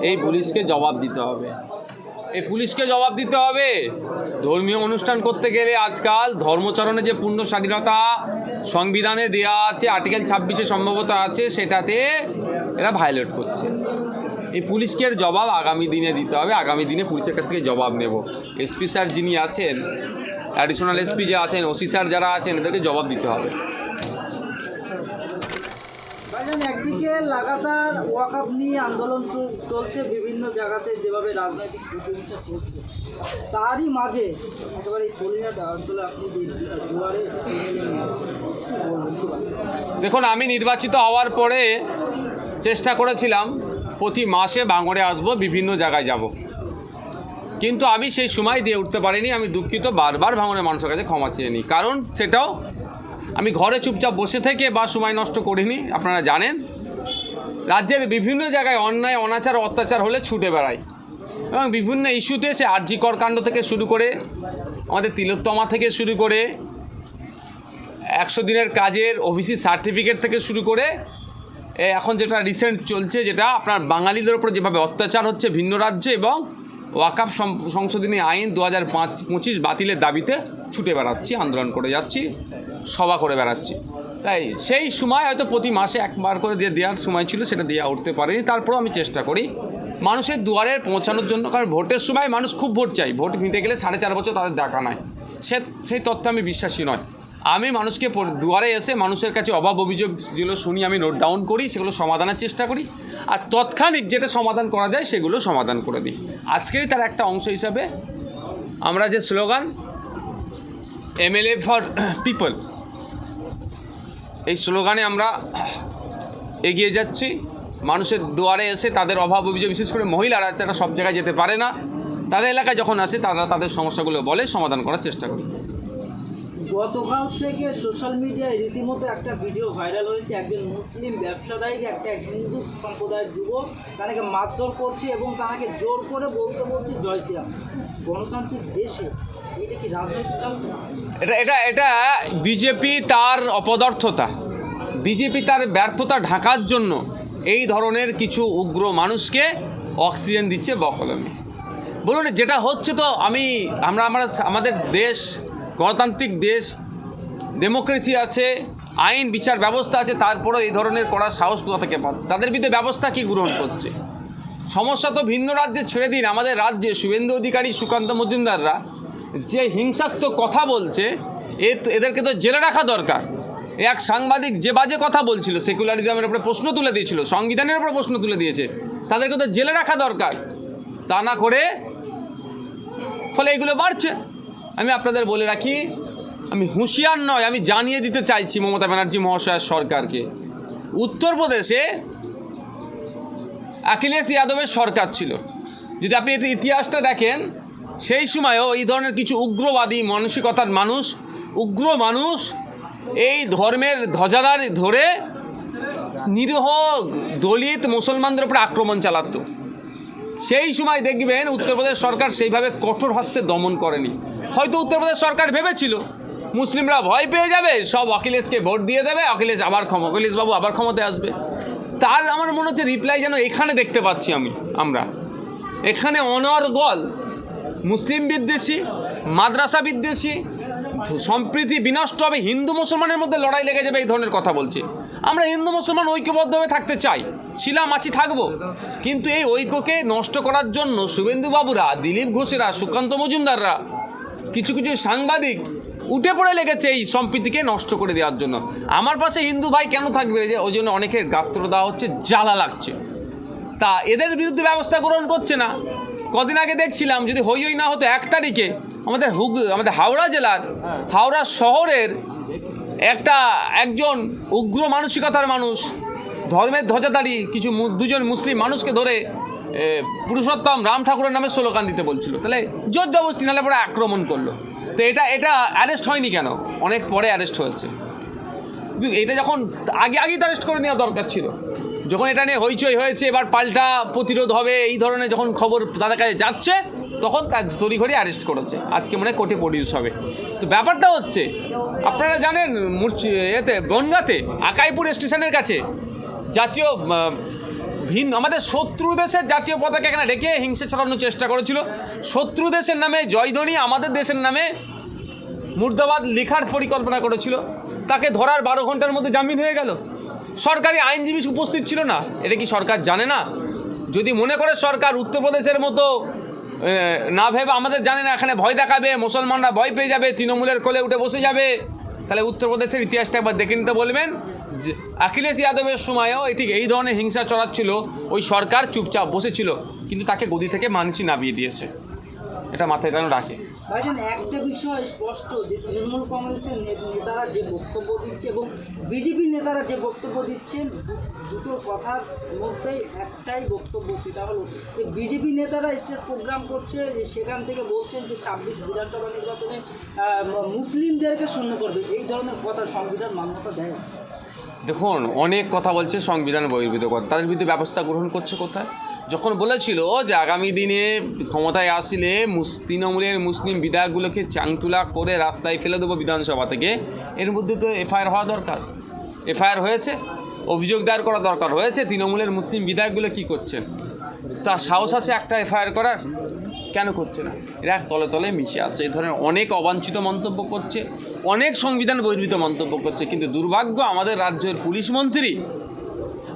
এই পুলিশকে জবাব দিতে হবে, এই পুলিশকে জবাব দিতে হবে। ধর্মীয় অনুষ্ঠান করতে গেলে আজকাল ধর্মচরণে যে পূর্ণ স্বাধীনতা সংবিধানে দেওয়া আছে, আর্টিকেল 26-এ সম্ভবত আছে, সেটাতে এরা ভায়োলেট করছে। এই পুলিশকে জবাব আগামী দিনে দিতে হবে। আগামী দিনে পুলিশের কাছ থেকে জবাব নেব। এসপি স্যার যিনি আছেন, অ্যাডিশনাল এসপি যে আছেন, ওসি স্যার যারা আছেন, এদেরকে জবাব দিতে হবে। একদিকে লাগাতার ওয়াকআপ নিয়ে আন্দোলন চলছে বিভিন্ন জায়গাতে, যেভাবে রাজনৈতিক প্রতিহিংসা চলছে, তারই মাঝে একেবারে কলিহাট অঞ্চলে আপনি দুয়ারে দেখুন, আমি নির্বাচিত হওয়ার পরে চেষ্টা করেছিলাম প্রতি মাসে ভাঙড়ে আসব, বিভিন্ন জায়গায় যাব, কিন্তু আমি সেই সময় দিয়ে উঠতে পারিনি। আমি দুঃখিত, বারবার ভাঙড়ের মানুষের কাছে ক্ষমা চেয়ে নিই। কারণ সেটাও আমি ঘরে চুপচাপ বসে থেকে বা সময় নষ্ট করিনি। আপনারা জানেন, রাজ্যের বিভিন্ন জায়গায় অন্যায়, অনাচার, অত্যাচার হলে ছুটে বেড়াই, এবং বিভিন্ন ইস্যুতে, সে আরজি কর কাণ্ড থেকে শুরু করে, আমাদের তিলোত্তমা থেকে শুরু করে, 100 দিনের কাজের ওবিসি সার্টিফিকেট থেকে শুরু করে, এখন যেটা রিসেন্ট চলছে, যেটা আপনার বাঙালিদের উপর যেভাবে অত্যাচার হচ্ছে ভিন্ন রাজ্যে, এবং ওয়াকফ সংশোধনী আইন 2025 বাতিলের দাবিতে ছুটে বেড়াচ্ছি, আন্দোলন করে যাচ্ছি, সভা করে বেড়াচ্ছি। তাই সেই সময় হয়তো প্রতি মাসে একবার করে দেওয়ার সময় ছিল, সেটা দিয়ে উঠতে পারিনি। তারপরেও আমি চেষ্টা করি মানুষের দুয়ারে পৌঁছানোর জন্য, কারণ ভোটের সময় মানুষ খুব ভোট চাই। ভোট নিতে গেলে 4.5 বছর তাদের দেখা নাই, সেই তথ্যে আমি বিশ্বাসী নয়। আমি মানুষকে দুয়ারে এসে মানুষের কাছে অভাব অভিযোগ যেগুলো শুনি, আমি নোট ডাউন করি, সেগুলো সমাধানের চেষ্টা করি, আর তৎক্ষণিক যেটা সমাধান করা যায় সেগুলো সমাধান করে দিই। আজকেই তার একটা অংশ হিসাবে আমরা যে স্লোগান এমএলএ ফর পিপল, এই স্লোগানে আমরা এগিয়ে যাচ্ছি। মানুষের দুয়ারে এসে তাদের অভাব অভিযোগ, বিশেষ করে মহিলারা যারা সব জায়গায় যেতে পারে না, তাদের এলাকায় যখন আসে তারা তাদের সমস্যাগুলো বলে, সমাধান করার চেষ্টা করি। গতকাল থেকে সোশ্যাল মিডিয়ায় রীতিমতো একটা ভিডিও ভাইরাল হয়েছে, একজন মুসলিম ব্যবসাদায়ীকে একটা হিন্দু সম্প্রদায়ের যুবক তাকে মারধর করছে এবং তাকে জোর করে বলছে জয় শ্রীরাম। গণতান্ত্রিক দেশে এটা কি রাজনৈতিক কালচার? এটা বিজেপি তার অপদার্থতা, বিজেপি তার ব্যর্থতা ঢাকার জন্য এই ধরনের কিছু উগ্র মানুষকে অক্সিজেন দিচ্ছে বকলমে। বলুন, যেটা হচ্ছে, তো আমাদের দেশ গণতান্ত্রিক দেশ, ডেমোক্রেসি আছে, আইন বিচার ব্যবস্থা আছে, তারপরে এই ধরনের করার সাহস কোথা থেকে পাচ্ছে? তাদের বিরুদ্ধে ব্যবস্থা কি গ্রহণ করছে? সমস্যা তো ভিন্ন রাজ্যে ছেড়ে দিন, আমাদের রাজ্যে শুভেন্দু অধিকারী, সুকান্ত মজুমদাররা যে হিংসাত্মক কথা বলছে, এদেরকে তো জেলে রাখা দরকার। এক সাংবাদিক যে বাজে কথা বলছিল, সেকুলারিজমের উপরে প্রশ্ন তুলে দিয়েছিল, সংবিধানের উপরে প্রশ্ন তুলে দিয়েছে, তাদেরকে তো জেলে রাখা দরকার। তা না করে ফলে এগুলো বাড়ছে। আমি আপনাদের বলে রাখি, আমি হুঁশিয়ার নয়, আমি জানিয়ে দিতে চাইছি মমতা ব্যানার্জি মহাশয়ের সরকারকে। উত্তরপ্রদেশে অখিলেশ যাদবের সরকার ছিল, যদি আপনি ইতিহাসটা দেখেন, সেই সময়ও এই ধরনের কিছু উগ্রবাদী মানসিকতার মানুষ, উগ্র মানুষ এই ধর্মের ধ্বজাদার ধরে নিরীহ দলিত মুসলমানদের উপরে আক্রমণ চালাতো। সেই সময় দেখবেন উত্তরপ্রদেশ সরকার সেইভাবে কঠোর হস্তে দমন করেনি। হয়তো উত্তরপ্রদেশ সরকার ভেবেছিল মুসলিমরা ভয় পেয়ে যাবে, সব অখিলেশকে ভোট দিয়ে দেবে, অখিলেশবাবু আবার ক্ষমতায় আসবে। তার আমার মনে হচ্ছে রিপ্লাই যেন এখানে দেখতে পাচ্ছি আমরা এখানে অনর্গল মুসলিম বিদ্বেষী, মাদ্রাসা বিদ্বেষী, সম্প্রীতি বিনষ্ট হবে, হিন্দু মুসলমানের মধ্যে লড়াই লেগে যাবে, এই ধরনের কথা বলছে। আমরা হিন্দু মুসলমান ঐক্যবদ্ধভাবে থাকতে চাই, থাকবো, কিন্তু এই ঐক্যকে নষ্ট করার জন্য শুভেন্দুবাবুরা, দিলীপ ঘোষেরা, সুকান্ত মজুমদাররা, কিছু সাংবাদিক উঠে পড়ে লেগেছে এই সম্প্রীতিকে নষ্ট করে দেওয়ার জন্য। আমার পাশে হিন্দু ভাই কেন থাকবে? যে ওই জন্য অনেকের গাত্র দেওয়া হচ্ছে, জ্বালা লাগছে। তা এদের বিরুদ্ধে ব্যবস্থা গ্রহণ করছে না। কদিন আগে দেখছিলাম, যদি হই না হতো 1 তারিখে আমাদের হাওড়া জেলার হাওড়া শহরের একজন উগ্র মানসিকতার মানুষ, ধর্মের ধ্বজাধারী দুজন মুসলিম মানুষকে ধরে পুরুষোত্তম রাম ঠাকুরের নামে স্লোগান দিতে বলছিল, তাহলে জোর জবরদস্তি নালে পরে আক্রমণ করলো। তো এটা অ্যারেস্ট হয়নি কেন? অনেক পরে অ্যারেস্ট হয়েছে। এটা যখন আগেই তো অ্যারেস্ট করে নেওয়া দরকার ছিল। যখন এটা নিয়ে হইচই হয়েছে, এবার পাল্টা প্রতিরোধ হবে, এই ধরনের যখন খবর তাদের কাছে যাচ্ছে, তখন তার তড়িঘড়ি অ্যারেস্ট করেছে। আজকে মনে হয় কোর্টে প্রডিউস হবে। তো ব্যাপারটা হচ্ছে, আপনারা জানেন বনগাঁতে আকাইপুর স্টেশনের কাছে জাতীয় আমাদের শত্রু দেশের জাতীয় পতাকা এখানে রেখে হিংসা ছড়ানোর চেষ্টা করেছিল, শত্রু দেশের নামে জয়ধ্বনি আমাদের দেশের নামে মুর্দাবাদ লেখার পরিকল্পনা করেছিল, তাকে ধরার 12 ঘন্টার মধ্যে জামিন হয়ে গেল। সরকারি আইনজীবী উপস্থিত ছিল না। এটা কি সরকার জানে না? যদি মনে করে সরকার উত্তরপ্রদেশের মতো না ভেবে আমাদের জানে না, এখানে ভয় দেখাবে, মুসলমানরা ভয় পেয়ে যাবে, তৃণমূলের কোলে উঠে বসে যাবে, তাহলে উত্তরপ্রদেশের ইতিহাসটা একবার দেখে নিতে বলবেন। যে অখিলেশ যাদবের সময়ও ঠিক এই ধরনের হিংসা চড়াচ্ছিল, ওই সরকার চুপচাপ বসেছিল, কিন্তু তাকে গদি থেকে মানুষই নামিয়ে দিয়েছে। এটা মাথায় যেন রাখে। ভাইজান, একটা বিষয় স্পষ্ট যে তৃণমূল কংগ্রেসের নেতারা যে বক্তব্য দিচ্ছে এবং বিজেপির নেতারা যে বক্তব্য দিচ্ছেন, দুটোর কথার মধ্যেই একটাই বক্তব্য, সেটা হলো যে বিজেপি নেতারা স্টেজ প্রোগ্রাম করছে, সেখান থেকে বলছেন যে 26 বিধানসভা নির্বাচনে মুসলিমদেরকে শূন্য করবে। এই ধরনের কথা সংবিধান মান্যতা দেয়? দেখুন, অনেক কথা বলছে সংবিধান বহির্ভূত কথা, তাদের বিরুদ্ধে ব্যবস্থা গ্রহণ করছে কোথায়? যখন বলেছিল যে আগামী দিনে ক্ষমতায় আসলে তৃণমূলের মুসলিম বিধায়কগুলোকে চাংতুলা করে রাস্তায় ফেলে দেবো বিধানসভা থেকে, এর মধ্যে তো এফআইআর হওয়া দরকার। এফআইআর হয়েছে, অভিযোগ দায়ের করা দরকার হয়েছে। তৃণমূলের মুসলিম বিধায়কগুলো কী করছেন? তার সাহস আছে একটা এফআইআর করার? কেন করছে না? এরা তলে তলে মিশে আছে, এই ধরনের অনেক অবাঞ্ছিত মন্তব্য করছে, অনেক সংবিধান বহির্ভূত মন্তব্য করছে। কিন্তু দুর্ভাগ্য, আমাদের রাজ্যের পুলিশ মন্ত্রী,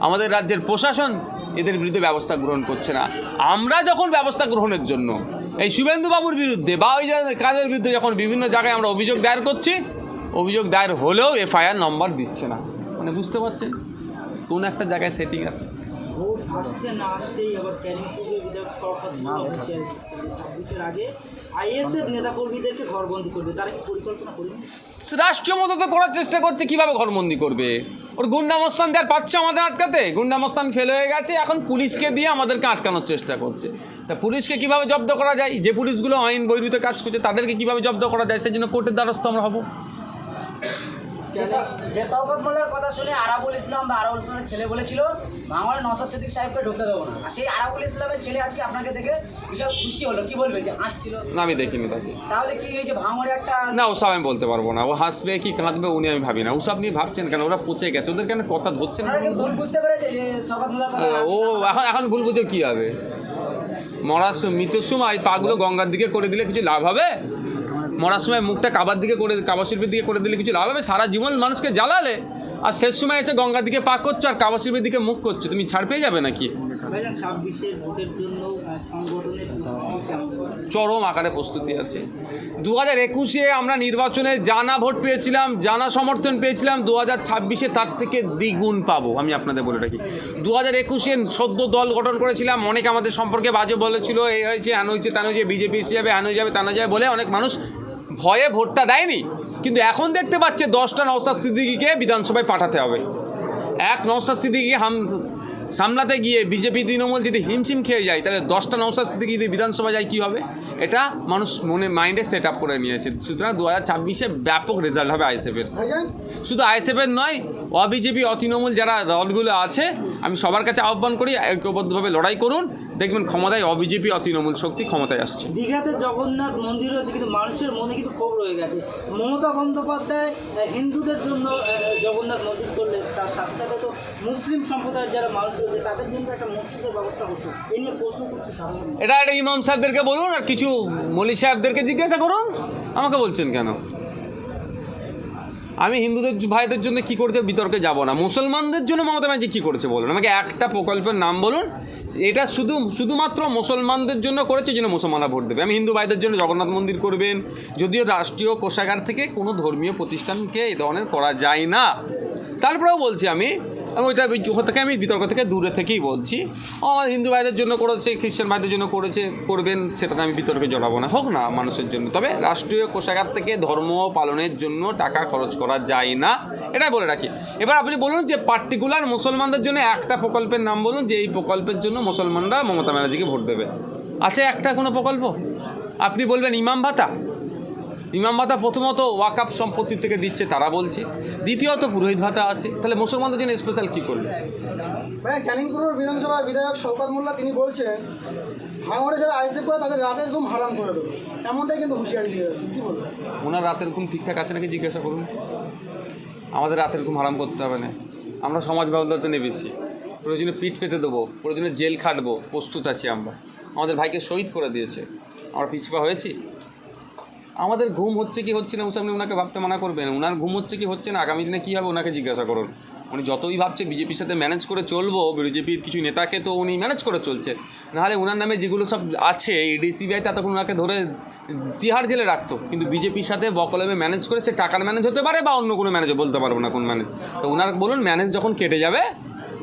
আমাদের রাজ্যের প্রশাসন এদের বিরুদ্ধে ব্যবস্থা গ্রহণ করছে না। আমরা যখন ব্যবস্থা গ্রহণের জন্য এই শুভেন্দুবাবুর বিরুদ্ধে বা ওই কাজের বিরুদ্ধে যখন বিভিন্ন জায়গায় আমরা অভিযোগ দায়ের করছি, অভিযোগ দায়ের হলেও এফআইআর নম্বর দিচ্ছে না। মানে বুঝতে পারছেন, কোন একটা জায়গায় সেটিং আছে। ভোট আসতে না আসতেই আবার ক্যানিং পূর্বের বিধায়ক শওকত মোল্লা হুঁশিয়ারি দিচ্ছেন যে 26-এর আগে আইএসএফ নেতাকর্মীদেরকে ঘরবন্দি করবে। তারা কি পরিকল্পনা করবে? রাষ্ট্রীয় মদত করার চেষ্টা করছে, কিভাবে ঘরবন্দি করবে? ওর গুন্ডামস্তান দেওয়ার পাচ্ছে আমাদের আটকাতে, গুন্ডামস্তান ফেল হয়ে গেছে, এখন পুলিশকে দিয়ে আমাদেরকে আটকানোর চেষ্টা করছে। তা পুলিশকে কিভাবে জব্দ করা যায়? যে পুলিশগুলো আইন বহির্ভূত কাজ করছে তাদেরকে কিভাবে জব্দ করা যায়, সেই জন্য কোর্টের দ্বারস্থ আমরা হব। যে শওকত মোল্লার কথা শুনে আরাবুল ইসলাম বা আরাবুল ইসলামের ছেলে বলেছিল ভাঙড়ে নওশাদ সিদ্দিক সাহেবকে ঢুকতে দেবো না, আর সেই আরাবুল ইসলামের ছেলে আজকে আপনাকে দেখে বিশাল খুশি হলো, কি বলবেন? যে হাসছিল না, আমি দেখিনি তাকে। তাহলে কি এই যে ভাঙড়ে একটা না, ওসব আমি বলতে পারবো না। ও হাসবে কি কাঁদবে উনি আমি ভাবি না। ওসব নিয়ে ভাবছেন কেন? ওরা পচে গেছে, ওদের কেন কথা ধরছেন? আপনারা কি ভুল বুঝতে পেরেছে যে শওকত মোল্লার কথা? ও এখন ভুল বুঝে কী হবে? মৃত্যুর সময় পাগুলো গঙ্গার দিকে করে দিলে কিছু লাভ হবে? মরার সময় মুখটা কাবার দিকে করে, কাবা শিল্পের দিকে করে দিলে কিছু লাভ হবে? সারা জীবন মানুষকে জ্বালালে আর শেষ সময় এসে গঙ্গার দিকে পা করছো আর কাবা শিল্পের দিকে মুখ করছো, তুমি ছাড় পেয়ে যাবে নাকি? 26-এর ভোটের জন্য সংগঠনের চরম আকারে প্রস্তুতি আছে। 2021-এ আমরা নির্বাচনে জানা ভোট পেয়েছিলাম, জানা সমর্থন পেয়েছিলাম। 2026-এ তার থেকে দ্বিগুণ পাবো, আমি আপনাদের বলে রাখি। 2021-এ সদ্য দল গঠন করেছিলাম, অনেকে আমাদের সম্পর্কে বাজে বলেছিল, এই হয়েছে, হ্যান হয়েছে, তেন হয়েছে, বিজেপি এসে যাবে, হ্যান হয়ে যাবে, তেন হয়ে যাবে বলে অনেক মানুষ ভয়ে ভোটটা দেয়নি। কিন্তু এখন দেখতে পাচ্ছে 10টা নওশাদ সিদ্দিকীকে বিধানসভায় পাঠাতে হবে। এক নওশাদ সিদ্দিকীকে সামলাতে গিয়ে বিজেপি তৃণমূল যদি হিমশিম খেয়ে যায়, তাহলে 10টা নওশাদ সিদ্দিকী যদি বিধানসভা যায় কী হবে? এটা মানুষ মাইন্ডে সেট আপ করে নিয়েছে। সুতরাং 2026-এ ব্যাপক রেজাল্ট হবে আইএসএফের। শুধু আইএসএফের নয়, অবিজেপি অতৃণমূল যারা দলগুলো আছে, আমি সবার কাছে আহ্বান করি ঐক্যবদ্ধভাবে লড়াই করুন, দেখবেন ক্ষমতায় অবিজেপি অতৃণমূল শক্তি ক্ষমতায় আসছে। দীঘাতে জগন্নাথ মন্দির হয়েছে, কিন্তু মানুষের মনে কিন্তু ক্ষোভ রয়ে গেছে। মমতা বন্দ্যোপাধ্যায় হিন্দুদের জন্য জগন্নাথ মন্দির করলে, তার সাথে সাথে তো মুসলিম সম্প্রদায়ের যারা মানুষ রয়েছে তাদের জন্য একটা মসজিদের ব্যবস্থা করছে। এই নিয়ে প্রশ্ন করছে সাধারণ। এটা একটা ইমাম সাহেবদেরকে বলুন, আর কিছু মলি সাহেবদেরকে জিজ্ঞাসা করুন, আমাকে বলছেন কেন? আমি হিন্দুদের ভাইদের জন্য কি করেছে বিতর্কে যাব না। মুসলমানদের জন্য মমতা ব্যানার্জি কী করেছে বলুন, আমাকে একটা প্রকল্পের নাম বলুন। এটা শুধুমাত্র মুসলমানদের জন্য করেছে, যেন মুসলমানরা ভোট দেবে। আমি হিন্দু ভাইদের জন্য জগন্নাথ মন্দির করবেন, যদিও রাষ্ট্রীয় কোষাগার থেকে কোনো ধর্মীয় প্রতিষ্ঠানকে এই ধরনের করা যায় না। তারপরেও বলছি আমি ওইটা থেকে আমি বিতর্ক থেকে দূরে থেকেই বলছি। আমার হিন্দু ভাইদের জন্য করেছে, খ্রিস্টান ভাইদের জন্য করেছে, করবেন, সেটাতে আমি বিতর্কে জড়াবো না। হোক না মানুষের জন্য, তবে রাষ্ট্রীয় কোষাগার থেকে ধর্ম পালনের জন্য টাকা খরচ করা যায় না, এটাই বলে রাখি। এবার আপনি বলুন যে পার্টিকুলার মুসলমানদের জন্য একটা প্রকল্পের নাম বলুন, যে এই প্রকল্পের জন্য মুসলমানরা মমতা ব্যানার্জিকে ভোট দেবে। আছে একটা কোনো প্রকল্প? আপনি বলবেন ইমাম ভাতা। ইমাম ভাতা প্রথমত ওয়াকাফ সম্পত্তি থেকে দিচ্ছে তারা বলছে, দ্বিতীয়ত পুরোহিত ভাতা আছে, তাহলে মুসলমানদের জন্য স্পেশাল কী করবে? ক্যানিংপুর বিধানসভার বিধায়ক শওকত মোল্লা তিনি বলছেন ভাঙড়ে যারা আইএসএফ করে তাদের রাতের ঘুম হারাম করে দেবে, এমনটাই কিন্তু হুঁশিয়ারি দিয়ে যাচ্ছে, কী বলবেন? ওনার রাতের ঘুম ঠিকঠাক আছে নাকি জিজ্ঞাসা করুন। আমাদের রাতের ঘুম হারাম করতে হবে না, আমরা সমাজ ব্যবস্থাতে নেবেছি। প্রয়োজনে পিঠ পেতে দেবো, প্রয়োজনে জেল খাটবো, প্রস্তুত আছি আমরা। আমাদের ভাইকে শহীদ করে দিয়েছে, আমরা পিছপা হয়েছি? আমাদের ঘুম হচ্ছে কি হচ্ছে না আপনি ওনাকে ভাবতে মানা করবেন। ওনার ঘুম হচ্ছে কি হচ্ছে না, আগামী দিনে কী হবে ওনাকে জিজ্ঞাসা করুন। উনি যতই ভাবছে বিজেপির সাথে ম্যানেজ করে চলবো, বিজেপির কিছু নেতাকে তো উনি ম্যানেজ করে চলছে, নাহলে ওনার নামে যেগুলো সব আছে ইডি সিবিআই তখন ওনাকে ধরে তিহার জেলে রাখতো। কিন্তু বিজেপির সাথে বকলমে ম্যানেজ করে, সে টাকার ম্যানেজ হতে পারে বা অন্য কোনো ম্যানেজ, বলতে পারবো না কোন ম্যানেজ। তো ওনার বলুন ম্যানেজ যখন কেটে যাবে,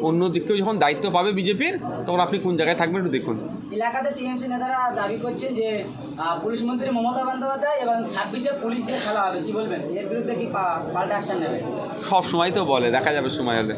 অন্য দিকেও যখন দায়িত্ব পাবে বিজেপির, তখন আপনি কোন জায়গায় থাকবেন একটু দেখুন। এলাকাতে টিএমসি নেতারা দাবি করছেন যে পুলিশ মন্ত্রী মমতা বন্দ্যোপাধ্যায় এবং 26-এ পুলিশ দিয়ে খেলা হবে, কি বলবেন? এর বিরুদ্ধে কি পাল্টা অ্যাকশন নেবে? সব সময় তো বলে, দেখা যাবে সময় হলে।